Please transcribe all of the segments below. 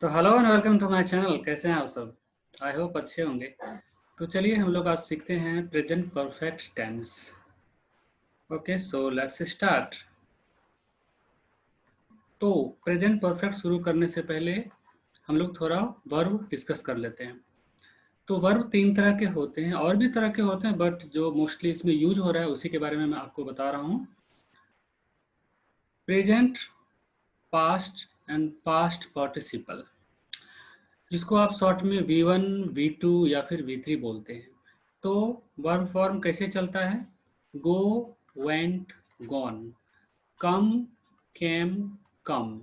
तो hello and welcome to my channel. कैसे हैं आप सब? आई होप अच्छे होंगे। तो चलिए हम लोग आज सीखते हैं present perfect tense. Okay, so let's start. तो प्रेजेंट परफेक्ट शुरू करने से पहले हम लोग थोड़ा वर्ब डिस्कस कर लेते हैं। तो वर्ब तीन तरह के होते हैं, और भी तरह के होते हैं, बट जो मोस्टली इसमें यूज हो रहा है उसी के बारे में मैं आपको बता रहा हूँ। Present, past and past participle, जिसको आप शॉर्ट में V1, V2 या फिर V3 बोलते हैं। तो वर्ब फॉर्म कैसे चलता है? गो, वेंट, गॉन, कम, केम, कम,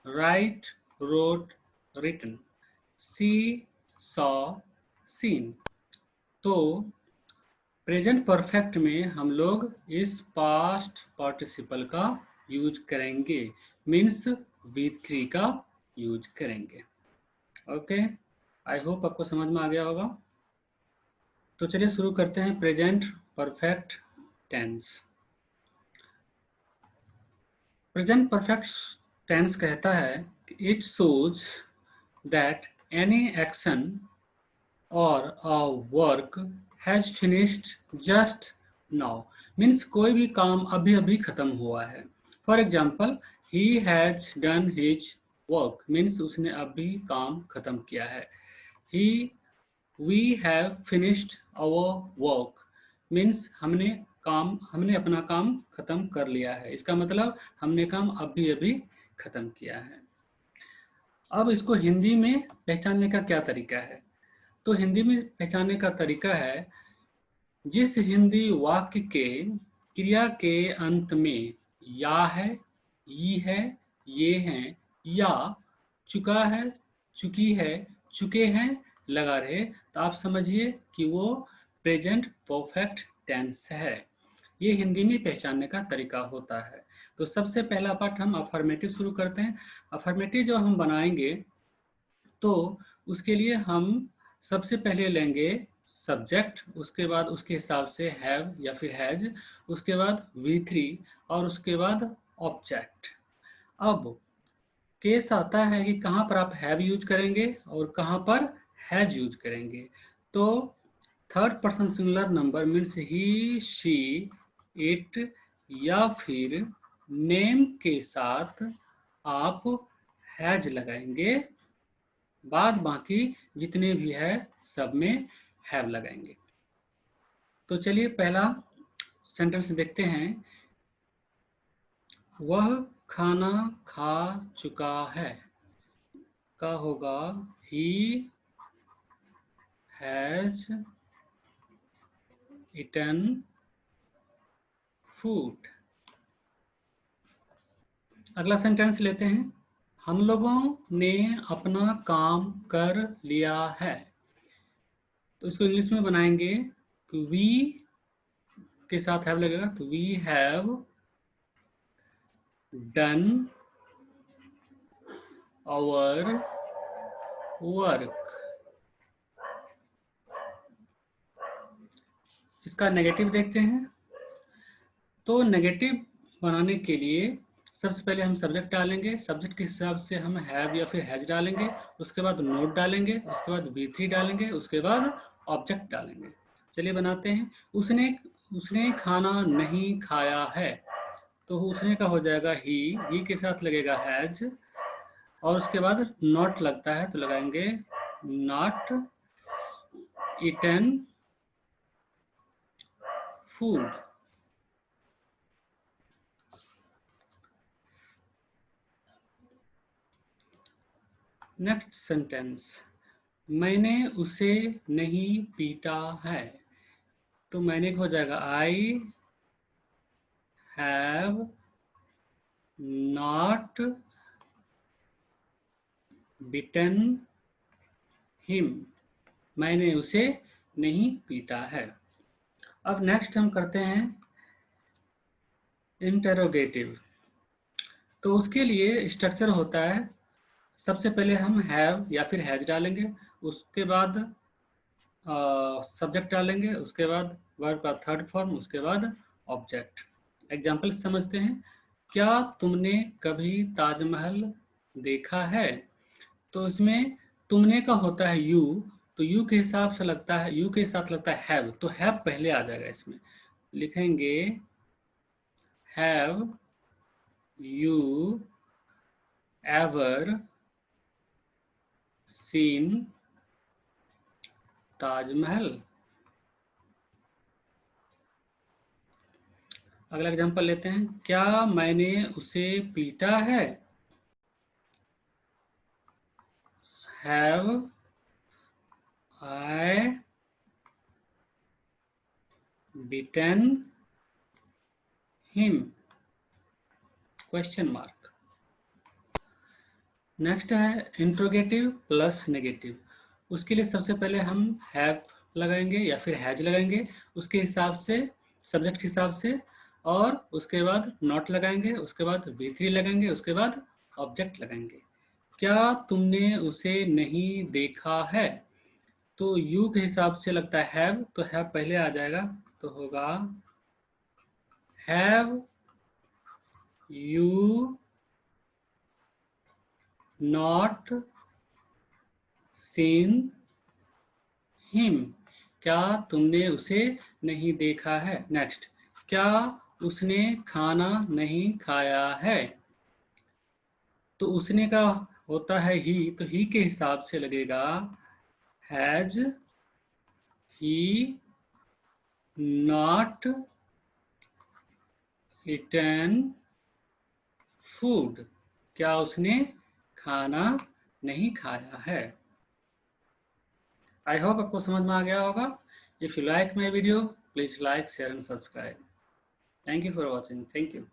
राइट, रोट, रिटन, सी, सॉ, सीन। तो प्रेजेंट परफेक्ट में हम लोग इस पास्ट पार्टिसिपल का यूज करेंगे, मीन्स V3 का यूज करेंगे। ओके, आई होप आपको समझ में आ गया होगा। तो चलिए शुरू करते हैं present perfect tense. Present perfect tense कहता है कि it shows that any action और a work has finished just now, means कोई भी काम अभी अभी खत्म हुआ है। For example, he has done his work, means उसने अभी काम खत्म किया है। ही We have finished our work, means हमने अपना काम खत्म कर लिया है। इसका मतलब हमने काम अभी अभी खत्म किया है। अब इसको हिंदी में पहचानने का क्या तरीका है? तो हिंदी में पहचानने का तरीका है, जिस हिंदी वाक्य के क्रिया के अंत में या है, ई है, ये हैं, या चुका है, चुकी है, चुके हैं लगा रहे, तो आप समझिए कि वो प्रेजेंट परफेक्ट टेंस है। ये हिंदी में पहचानने का तरीका होता है। तो सबसे पहला पार्ट हम अफर्मेटिव शुरू करते हैं। अफर्मेटिव जो हम बनाएंगे, तो उसके लिए हम सबसे पहले लेंगे सब्जेक्ट, उसके बाद उसके हिसाब से हैव या फिर हैज, उसके बाद V3, और उसके बाद ऑब्जेक्ट। अब केस आता है कि कहाँ पर आप हैव यूज करेंगे और कहाँ पर हैज यूज करेंगे। तो third person singular number means he, she, it या फिर नेम के साथ आप हैज लगाएंगे, बाद बाकी जितने भी है सब में हैव लगाएंगे। तो चलिए पहला सेंटेंस देखते हैं। वह खाना खा चुका है का होगा ही हैज ईटन फूड। अगला सेंटेंस लेते हैं। हम लोगों ने अपना काम कर लिया है। तो इसको इंग्लिश में बनाएंगे, वी के साथ हैव लगेगा, तो we have done our work. इसका नेगेटिव देखते हैं। तो नेगेटिव बनाने के लिए सबसे पहले हम सब्जेक्ट डालेंगे, सब्जेक्ट के हिसाब से हम हैव या फिर हैज डालेंगे, उसके बाद नोट डालेंगे, उसके बाद V3 डालेंगे, उसके बाद ऑब्जेक्ट डालेंगे। चलिए बनाते हैं। उसने उसने खाना नहीं खाया है, तो उसने का हो जाएगा ही के साथ लगेगा हैज, और उसके बाद नॉट लगता है तो लगाएंगे not eaten food. Next sentence, मैंने उसे नहीं पीटा है। तो मैंने हो जाएगा I have not beaten him, मैंने उसे नहीं पीटा है। अब नेक्स्ट हम करते हैं इंटेरोगेटिव। तो उसके लिए स्ट्रक्चर होता है, सबसे पहले हम हैव या फिर हैज डालेंगे, उसके बाद सब्जेक्ट डालेंगे, उसके बाद वर्ब का थर्ड फॉर्म, उसके बाद ऑब्जेक्ट। एग्जाम्पल समझते हैं। क्या तुमने कभी ताजमहल देखा है? तो इसमें तुमने का होता है यू, तो यू के हिसाब से लगता है, यू के साथ लगता है हैव, तो हैव पहले आ जाएगा इसमें। लिखेंगे have you ever seen Taj Mahal. अगला एग्जांपल लेते हैं, क्या मैंने उसे पीटा है? Have I beaten him? Question mark. Next है इंट्रोगेटिव प्लस नेगेटिव। उसके लिए सबसे पहले हम हैव लगाएंगे या फिर हैज लगाएंगे उसके हिसाब से, सब्जेक्ट के हिसाब से, और उसके बाद नॉट लगाएंगे, उसके बाद V3 लगाएंगे, उसके बाद ऑब्जेक्ट लगाएंगे। क्या तुमने उसे नहीं देखा है? तो यू के हिसाब से लगता है हैव, तो हैव पहले आ जाएगा, तो होगा have you not seen him? क्या तुमने उसे नहीं देखा है? नेक्स्ट, क्या उसने खाना नहीं खाया है? तो उसने का होता है ही, तो ही के हिसाब से लगेगा has he not eaten food? क्या उसने खाना नहीं खाया है? आई होप आपको समझ में आ गया होगा। If you like my video, please like, share and subscribe. Thank you for watching. Thank you.